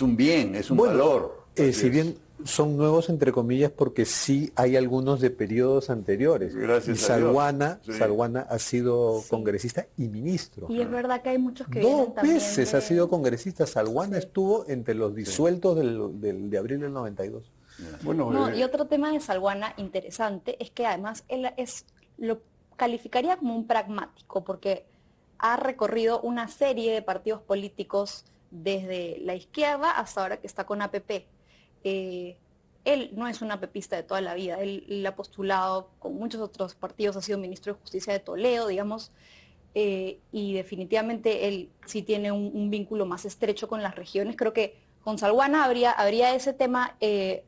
un bien, es un valor. Si bien son nuevos entre comillas porque sí hay algunos de periodos anteriores. Gracias y a Dios. Salguana ha sido congresista y ministro. Y es verdad que hay muchos que Dos vienen también veces ha sido congresista. Salguana estuvo entre los disueltos de abril del 92. Bueno, No, y otro tema de Salguana interesante es que además él lo calificaría como un pragmático, porque ha recorrido una serie de partidos políticos desde la izquierda hasta ahora que está con APP. Él no es un apepista de toda la vida, él ha postulado con muchos otros partidos, ha sido ministro de Justicia de Toledo, digamos, y definitivamente él sí tiene un vínculo más estrecho con las regiones. Creo que con Salguana habría ese tema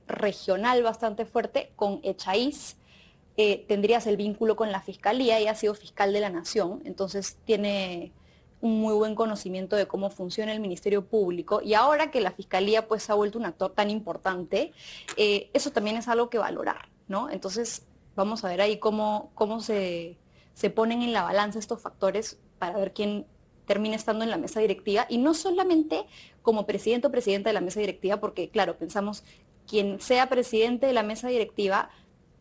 regional bastante fuerte. Con Echaíz tendrías el vínculo con la Fiscalía, ella ha sido fiscal de la Nación, entonces tiene un muy buen conocimiento de cómo funciona el Ministerio Público, y ahora que la Fiscalía pues ha vuelto un actor tan importante, eso también es algo que valorar, ¿no? Entonces vamos a ver ahí cómo se ponen en la balanza estos factores para ver quién termina estando en la mesa directiva, y no solamente como presidente o presidenta de la mesa directiva, porque claro, pensamos quien sea presidente de la mesa directiva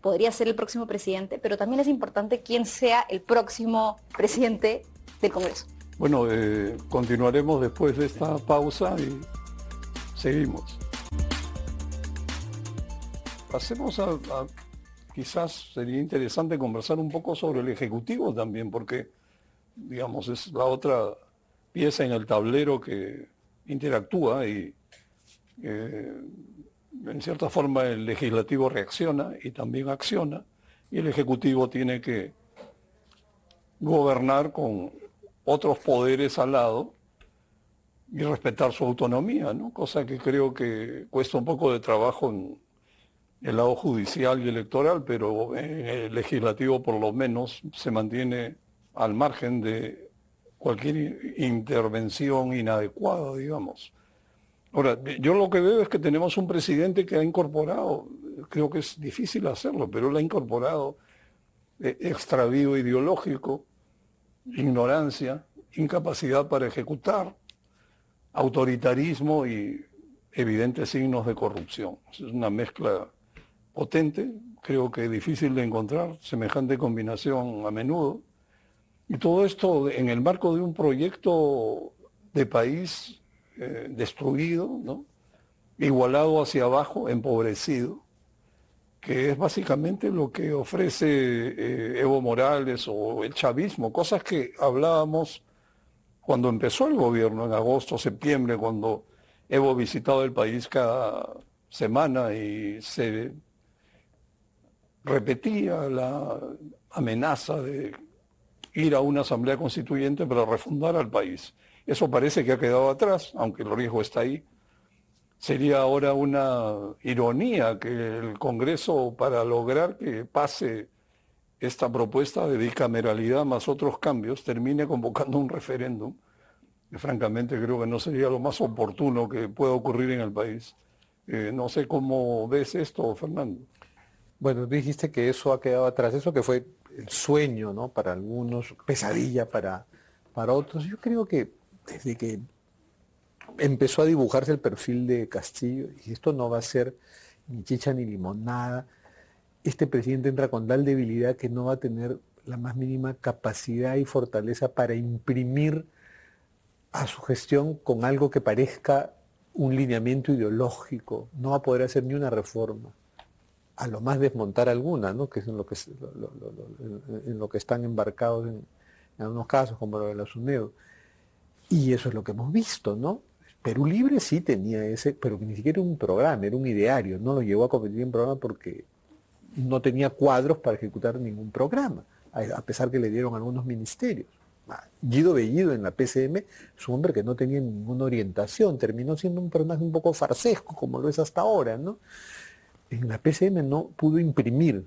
podría ser el próximo presidente, pero también es importante quién sea el próximo presidente del Congreso. Bueno, continuaremos después de esta pausa y seguimos. Pasemos quizás sería interesante conversar un poco sobre el Ejecutivo también, porque, digamos, es la otra pieza en el tablero que interactúa y en cierta forma el Legislativo reacciona y también acciona, y el Ejecutivo tiene que gobernar con otros poderes al lado y respetar su autonomía, ¿no? Cosa que creo que cuesta un poco de trabajo en el lado judicial y electoral, pero en el legislativo por lo menos se mantiene al margen de cualquier intervención inadecuada, digamos. Ahora, yo lo que veo es que tenemos un presidente que ha incorporado, creo que es difícil hacerlo, pero él ha incorporado extravío ideológico, ignorancia, incapacidad para ejecutar, autoritarismo y evidentes signos de corrupción. Es una mezcla potente, creo que difícil de encontrar semejante combinación a menudo. Y todo esto en el marco de un proyecto de país destruido, ¿no? Igualado hacia abajo, empobrecido, que es básicamente lo que ofrece Evo Morales o el chavismo, cosas que hablábamos cuando empezó el gobierno, en agosto, septiembre, cuando Evo visitaba el país cada semana y se repetía la amenaza de ir a una asamblea constituyente para refundar al país. Eso parece que ha quedado atrás, aunque el riesgo está ahí. Sería ahora una ironía que el Congreso, para lograr que pase esta propuesta de bicameralidad más otros cambios, termine convocando un referéndum, que francamente creo que no sería lo más oportuno que pueda ocurrir en el país. No sé cómo ves esto, Fernando. Bueno, dijiste que eso ha quedado atrás, eso que fue el sueño, ¿no? Para algunos, pesadilla para otros. Yo creo que desde que empezó a dibujarse el perfil de Castillo, y esto no va a ser ni chicha ni limonada, este presidente entra con tal debilidad que no va a tener la más mínima capacidad y fortaleza para imprimir a su gestión con algo que parezca un lineamiento ideológico. No va a poder hacer ni una reforma, a lo más desmontar alguna, ¿no? Que es en lo que están embarcados en algunos casos, como lo de la SUNEDO. Y eso es lo que hemos visto, ¿no? Perú Libre sí tenía ese, pero ni siquiera un programa, era un ideario, no lo llevó a convertir en programa porque no tenía cuadros para ejecutar ningún programa, a pesar que le dieron algunos ministerios. Guido Bellido en la PCM es un hombre que no tenía ninguna orientación, terminó siendo un personaje un poco farsesco, como lo es hasta ahora, ¿no? En la PCM no pudo imprimir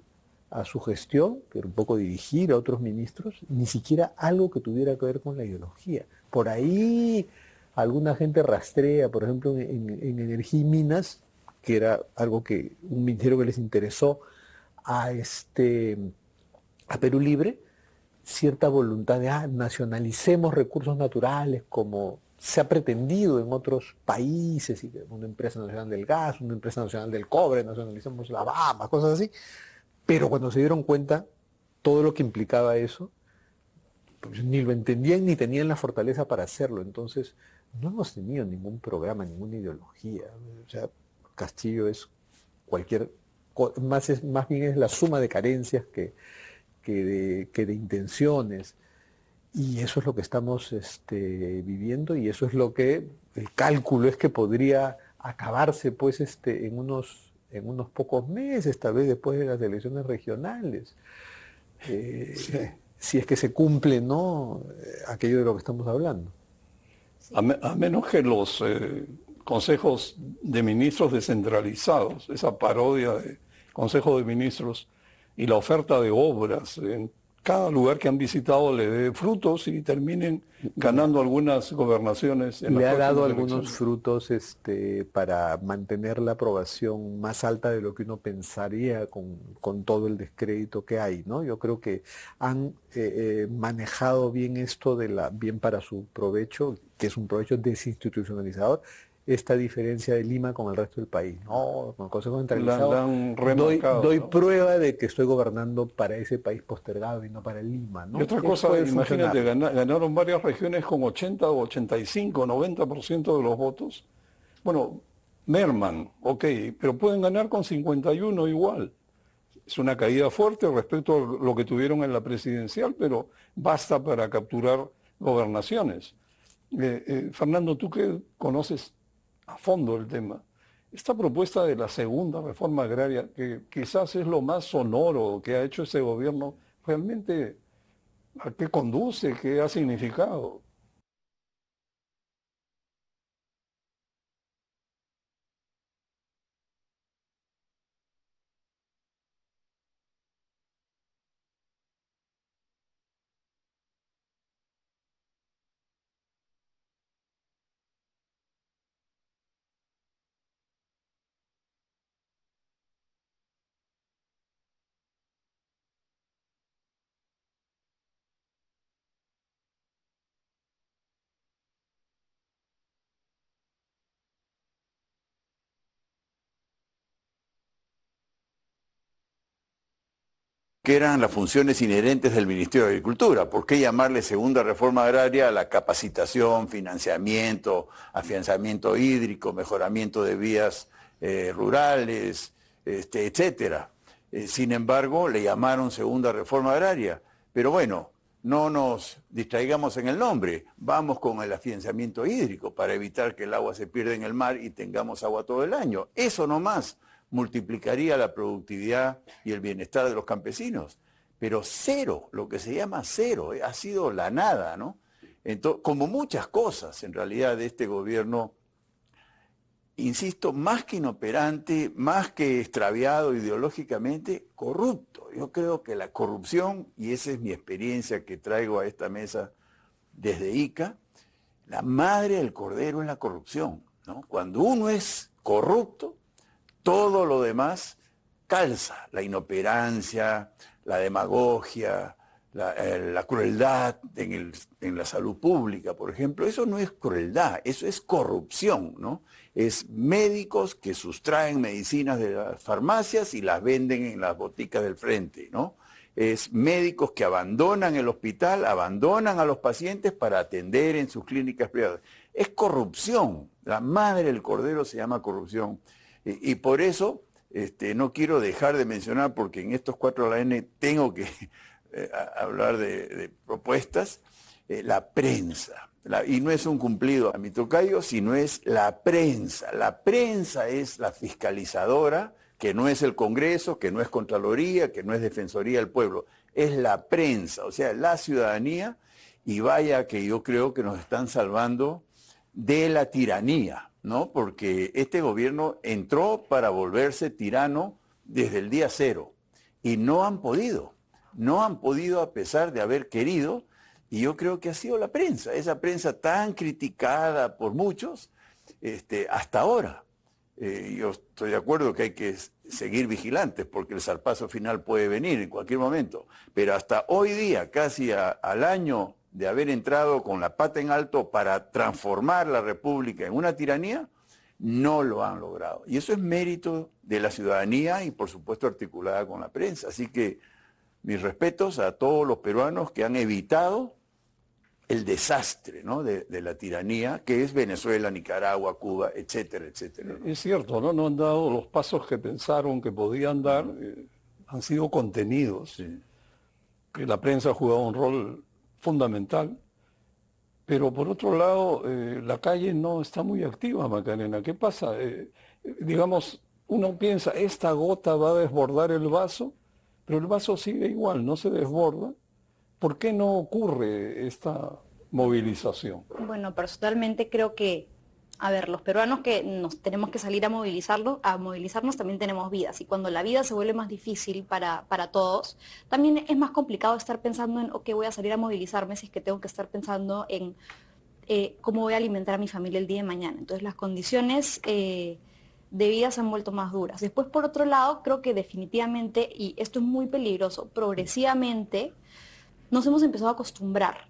a su gestión, pero un poco dirigir a otros ministros, ni siquiera algo que tuviera que ver con la ideología. Por ahí alguna gente rastrea, por ejemplo, en Energía y Minas, que era algo que un ministerio que les interesó a Perú Libre, cierta voluntad de nacionalicemos recursos naturales como se ha pretendido en otros países, y una empresa nacional del gas, una empresa nacional del cobre, nacionalicemos la Bama, cosas así. Pero cuando se dieron cuenta todo lo que implicaba eso, pues ni lo entendían ni tenían la fortaleza para hacerlo. Entonces, no hemos tenido ningún programa, ninguna ideología. O sea, Castillo es más bien es la suma de carencias que de intenciones. Y eso es lo que estamos viviendo, y eso es lo que el cálculo es que podría acabarse pues en unos pocos meses, tal vez después de las elecciones regionales. Sí. Si es que se cumple, ¿no? Aquello de lo que estamos hablando. A menos que los consejos de ministros descentralizados, esa parodia de consejos de ministros y la oferta de obras en cada lugar que han visitado le dé frutos y terminen ganando algunas gobernaciones en las Le ha dado próximas algunos elecciones. frutos para mantener la aprobación más alta de lo que uno pensaría con todo el descrédito que hay, ¿no? Yo creo que han manejado bien esto bien para su provecho, que es un provecho desinstitucionalizador, esta diferencia de Lima con el resto del país. No, con el Consejo Centralizado La han remarcado, doy ¿no? prueba de que estoy gobernando para ese país postergado y no para Lima, ¿no? Y otra Eso cosa, puede imagínate, funcionar. ganaron varias regiones con 80 o 85, 90% de los votos. Bueno, merman, ok, pero pueden ganar con 51 igual. Es una caída fuerte respecto a lo que tuvieron en la presidencial, pero basta para capturar gobernaciones. Fernando, tú que conoces a fondo el tema, esta propuesta de la segunda reforma agraria, que quizás es lo más sonoro que ha hecho ese gobierno, realmente ¿a qué conduce? ¿Qué ha significado? ¿Qué eran las funciones inherentes del Ministerio de Agricultura? ¿Por qué llamarle segunda reforma agraria a la capacitación, financiamiento, afianzamiento hídrico, mejoramiento de vías rurales, etcétera? Sin embargo, le llamaron segunda reforma agraria. Pero bueno, no nos distraigamos en el nombre. Vamos con el afianzamiento hídrico para evitar que el agua se pierda en el mar y tengamos agua todo el año. Eso nomás multiplicaría la productividad y el bienestar de los campesinos. Pero cero, lo que se llama cero, ha sido la nada, ¿no? Entonces, como muchas cosas en realidad de este gobierno, insisto, más que inoperante, más que extraviado ideológicamente, corrupto. Yo creo que la corrupción, y esa es mi experiencia que traigo a esta mesa desde ICA, la madre del cordero es la corrupción, ¿no? Cuando uno es corrupto, todo lo demás calza, la inoperancia, la demagogia, la crueldad en la salud pública, por ejemplo. Eso no es crueldad, eso es corrupción, ¿no? Es médicos que sustraen medicinas de las farmacias y las venden en las boticas del frente, ¿no? Es médicos que abandonan el hospital, abandonan a los pacientes para atender en sus clínicas privadas. Es corrupción, la madre del cordero se llama corrupción. Y por eso no quiero dejar de mencionar, porque en estos 4 de la N tengo que hablar de propuestas, la prensa. Y no es un cumplido a mi tocayo, sino es la prensa. La prensa es la fiscalizadora, que no es el Congreso, que no es Contraloría, que no es Defensoría del Pueblo. Es la prensa, o sea, la ciudadanía. y vaya que yo creo que nos están salvando de la tiranía, ¿no? Porque este gobierno entró para volverse tirano desde el día cero y no han podido a pesar de haber querido, y yo creo que ha sido la prensa, esa prensa tan criticada por muchos, hasta ahora. Yo estoy de acuerdo que hay que seguir vigilantes porque el zarpazo final puede venir en cualquier momento, pero hasta hoy día, casi al año de haber entrado con la pata en alto para transformar la República en una tiranía, no lo han logrado. Y eso es mérito de la ciudadanía y por supuesto articulada con la prensa. Así que mis respetos a todos los peruanos que han evitado el desastre, ¿no?, de la tiranía que es Venezuela, Nicaragua, Cuba, etcétera, etcétera, ¿no? Es cierto, ¿no? No han dado los pasos que pensaron que podían dar, han sido contenidos. Sí. Que la prensa ha jugado un rol fundamental, pero por otro lado, la calle no está muy activa, Macarena. ¿Qué pasa? Digamos, uno piensa, esta gota va a desbordar el vaso, pero el vaso sigue igual, no se desborda. ¿Por qué no ocurre esta movilización? Bueno, personalmente creo que, a ver, los peruanos que nos tenemos que salir a movilizarnos también tenemos vidas. Y cuando la vida se vuelve más difícil para todos, también es más complicado estar pensando en, ok, voy a salir a movilizarme, si es que tengo que estar pensando en cómo voy a alimentar a mi familia el día de mañana. Entonces las condiciones de vida se han vuelto más duras. Después, por otro lado, creo que definitivamente, y esto es muy peligroso, progresivamente nos hemos empezado a acostumbrar.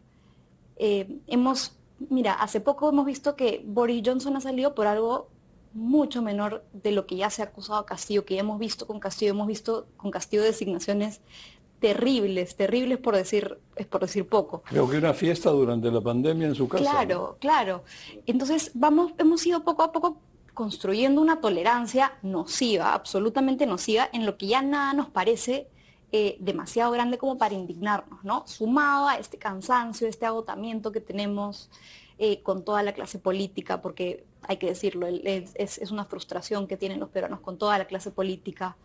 Mira, hace poco hemos visto que Boris Johnson ha salido por algo mucho menor de lo que ya se ha acusado a Castillo, que ya hemos visto con Castillo designaciones terribles por decir poco. Creo que una fiesta durante la pandemia en su casa. Claro, ¿no? claro. Entonces hemos ido poco a poco construyendo una tolerancia nociva, absolutamente nociva, en lo que ya nada nos parece demasiado grande como para indignarnos, ¿no? Sumado a este cansancio, este agotamiento que tenemos con toda la clase política, porque hay que decirlo, es una frustración que tienen los peruanos con toda la clase política,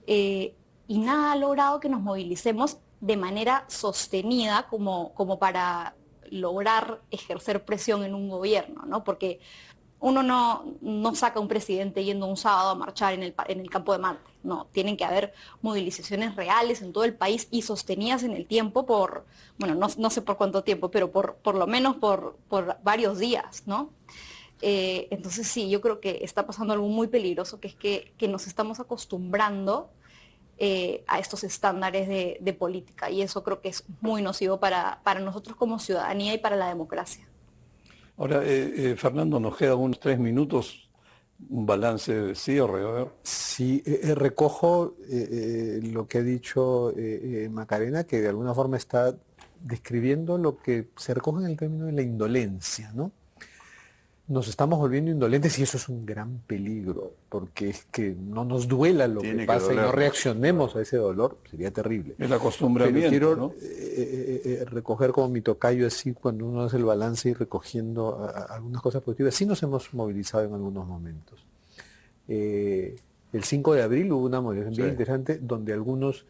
y nada ha logrado que nos movilicemos de manera sostenida como para lograr ejercer presión en un gobierno, ¿no? Porque uno no saca a un presidente yendo un sábado a marchar en el Campo de Marte. No, tienen que haber movilizaciones reales en todo el país y sostenidas en el tiempo no sé por cuánto tiempo, pero por lo menos por varios días, ¿no? Entonces sí, yo creo que está pasando algo muy peligroso, que es que nos estamos acostumbrando a estos estándares de política, y eso creo que es muy nocivo para nosotros como ciudadanía y para la democracia. Ahora, Fernando, nos quedan unos 3 minutos, un balance de cierre, a ver. Sí, recojo lo que ha dicho Macarena, que de alguna forma está describiendo lo que se recoge en el término de la indolencia, ¿no? Nos estamos volviendo indolentes y eso es un gran peligro, porque es que no nos duela lo que pasa y no reaccionemos a ese dolor, sería terrible. El acostumbramiento, pero quiero ¿no? recoger como mi tocayo así, cuando uno hace el balance y recogiendo algunas cosas positivas. Sí nos hemos movilizado en algunos momentos. El 5 de abril hubo una movilización bien interesante donde algunos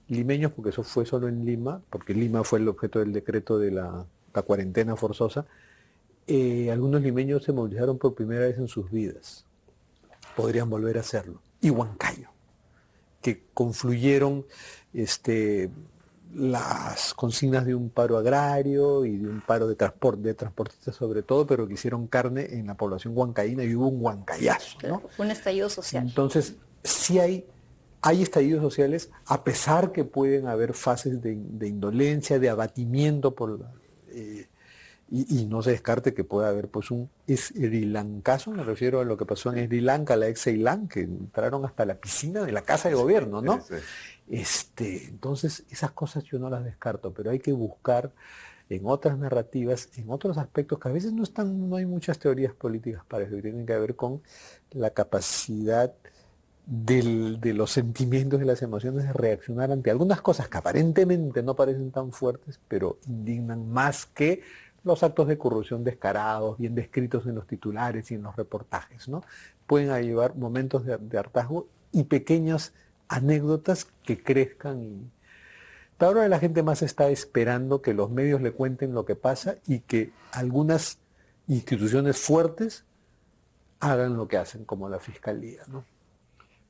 limeños, porque eso fue solo en Lima, porque Lima fue el objeto del decreto de la cuarentena forzosa, algunos limeños se movilizaron por primera vez en sus vidas. Podrían volver a hacerlo. Y Huancayo, que confluyeron las consignas de un paro agrario y de un paro de transportistas sobre todo, pero que hicieron carne en la población huancaína y hubo un huancayazo, ¿no? Fue un estallido social. Entonces, sí hay estallidos sociales, a pesar que pueden haber fases de indolencia, de abatimiento por y no se descarte que pueda haber pues un Sri Lankazo, me refiero a lo que pasó en Sri Lanka, la ex Ceilán, que entraron hasta la piscina de la casa de gobierno, ¿no? Entonces, esas cosas yo no las descarto, pero hay que buscar en otras narrativas, en otros aspectos que a veces no hay muchas teorías políticas para eso, que tienen que ver con la capacidad de los sentimientos y las emociones de reaccionar ante algunas cosas que aparentemente no parecen tan fuertes, pero indignan más que los actos de corrupción descarados, bien descritos en los titulares y en los reportajes, ¿no? Pueden llevar momentos de hartazgo y pequeñas anécdotas que crezcan Pero ahora la gente más está esperando que los medios le cuenten lo que pasa y que algunas instituciones fuertes hagan lo que hacen, como la Fiscalía, ¿no?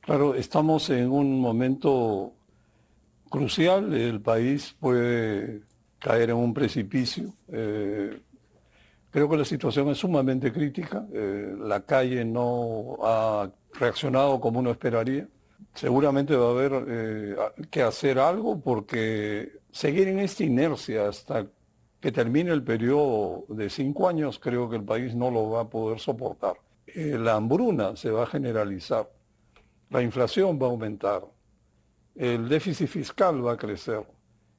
Claro, estamos en un momento crucial, el país puede caer en un precipicio. Creo que la situación es sumamente crítica, la calle no ha reaccionado como uno esperaría. Seguramente va a haber que hacer algo porque seguir en esta inercia hasta que termine el periodo de 5 años, creo que el país no lo va a poder soportar. La hambruna se va a generalizar, la inflación va a aumentar, el déficit fiscal va a crecer,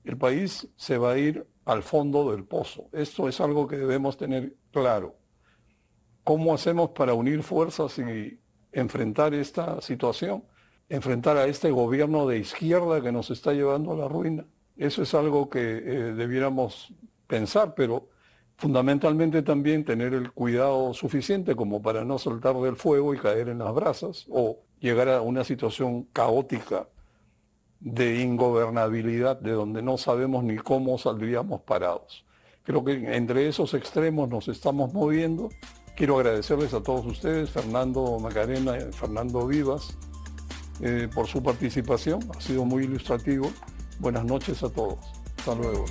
el país se va a ir al fondo del pozo. Esto es algo que debemos tener claro. ¿Cómo hacemos para unir fuerzas y enfrentar esta situación? Enfrentar a este gobierno de izquierda que nos está llevando a la ruina. Eso es algo que debiéramos pensar, pero fundamentalmente también tener el cuidado suficiente como para no saltar del fuego y caer en las brasas o llegar a una situación caótica de ingobernabilidad, de donde no sabemos ni cómo saldríamos parados. Creo que entre esos extremos nos estamos moviendo. Quiero agradecerles a todos ustedes, Fernando Macarena, Fernando Vivas, por su participación. Ha sido muy ilustrativo. Buenas noches a todos. Hasta luego.